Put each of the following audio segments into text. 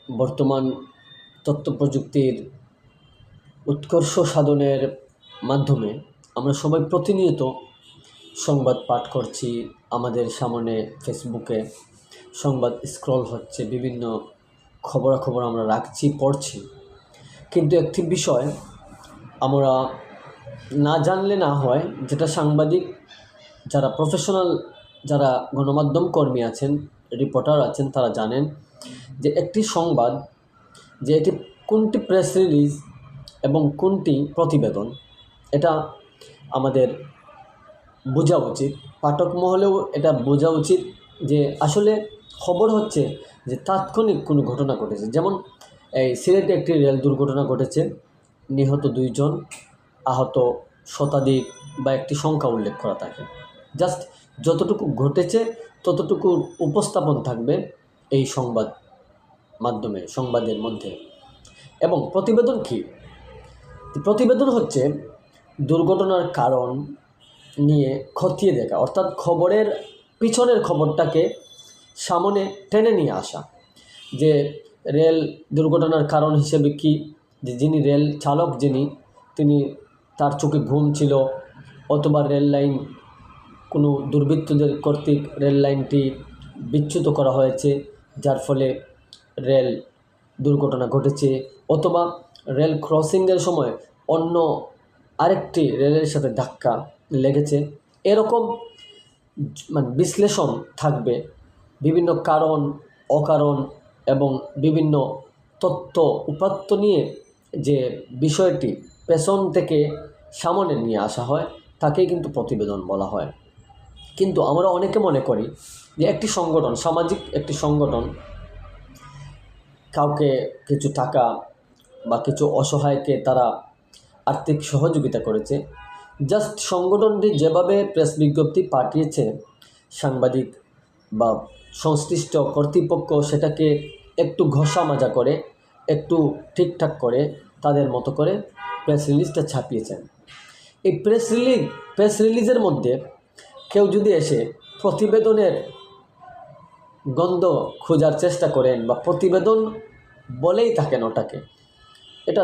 বর্তমান তথ্য প্রযুক্তির উৎকর্ষ সাধনের মাধ্যমে আমরা সবাই প্রতিনিয়ত সংবাদ পাঠ করছি। আমাদের সামনে ফেসবুকে সংবাদ স্ক্রল হচ্ছে, বিভিন্ন খবরাখবর আমরা রাখছি, পড়ছি। কিন্তু একটি বিষয় আমরা না জানলে না হয়, যেটা সাংবাদিক যারা প্রফেশনাল, যারা গণমাধ্যম কর্মী আছেন, রিপোর্টার আছেন, তারা জানেন যে একটি সংবাদ, যে এটি কোনটি প্রেস রিলিজ এবং কোনটি প্রতিবেদন, এটা আমাদের বোঝা উচিত। পাঠক মহলেও এটা বোঝা উচিত যে আসলে খবর হচ্ছে যে তাৎক্ষণিক কোনো ঘটনা ঘটেছে। যেমন এই সিলেটে একটি রেল দুর্ঘটনা ঘটেছে, নিহত 2 জন, আহত শতাধিক বা একটি সংখ্যা উল্লেখ করা থাকে। জাস্ট যতটুকু ঘটেছে ততটুকুর উপস্থাপন থাকবে এই সংবাদ মাধ্যমে, সংবাদের মধ্যে। এবং প্রতিবেদন কী? প্রতিবেদন হচ্ছে দুর্ঘটনার কারণ নিয়ে খতিয়ে দেখা, অর্থাৎ খবরের পিছনের খবরটাকে সামনে টেনে নিয়ে আসা। যে রেল দুর্ঘটনার কারণ হিসেবে কি, যে যিনি রেল চালক, তিনি তার চোখে ঘুম ছিল, অথবা রেল লাইন কোনো দুর্বৃত্তদের কর্তৃক রেল লাইনটি বিচ্যুত করা হয়েছে, যার ফলে রেল দুর্ঘটনা ঘটেছে, অথবা রেল ক্রসিংয়ের সময় অন্য আরেকটি রেলের সাথে ধাক্কা লেগেছে। এরকম বিশ্লেষণ থাকবে, বিভিন্ন কারণ অকারণ এবং বিভিন্ন তথ্য উপাত্ত নিয়ে যে বিষয়টি পেছন থেকে সামনে নিয়ে আসা হয়, তাকেই কিন্তু প্রতিবেদন বলা হয়। কিন্তু আমরা অনেকে মনে করি যে একটি সংগঠন, সামাজিক একটি সংগঠন কাউকে কিছু টাকা বা কিছু অসহায়কে তারা আর্থিক সহযোগিতা করেছে, জাস্ট সংগঠনটি যেভাবে প্রেস বিজ্ঞপ্তি পাঠিয়েছে, সাংবাদিক বা সংশ্লিষ্ট কর্তৃপক্ষ সেটাকে একটু ঘষা মাজা করে, একটু ঠিকঠাক করে তাদের মতো করে প্রেস রিলিজটা ছাপিয়েছেন। এই প্রেস রিলিজের মধ্যে কেউ যদি এসে প্রতিবেদনের গন্ধ খোঁজার চেষ্টা করেন বা প্রতিবেদন বলেই থাকেন ওটাকে, এটা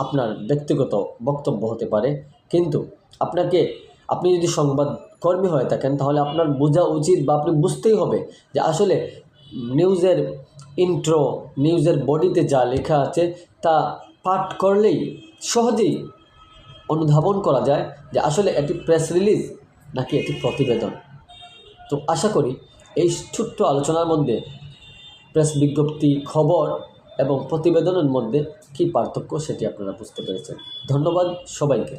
আপনার ব্যক্তিগত বক্তব্য হতে পারে, কিন্তু আপনি যদি সংবাদকর্মী হয়ে থাকেন, তাহলে আপনার বোঝা উচিত বা আপনি বুঝতেই হবে যে আসলে নিউজের ইন্ট্রো, নিউজের বডিতে যা লেখা আছে তা পাঠ করলেই সহজেই অনুধাবন করা যায় যে আসলে এটি প্রেস রিলিজ নাকি এটি প্রতিবেদন। তো আশা করি এই ছোট্ট আলোচনার মধ্যে প্রেস বিজ্ঞপ্তি, খবর এবং প্রতিবেদনের মধ্যে কী পার্থক্য সেটি আপনারা বুঝতে পেরেছেন। ধন্যবাদ সবাইকে।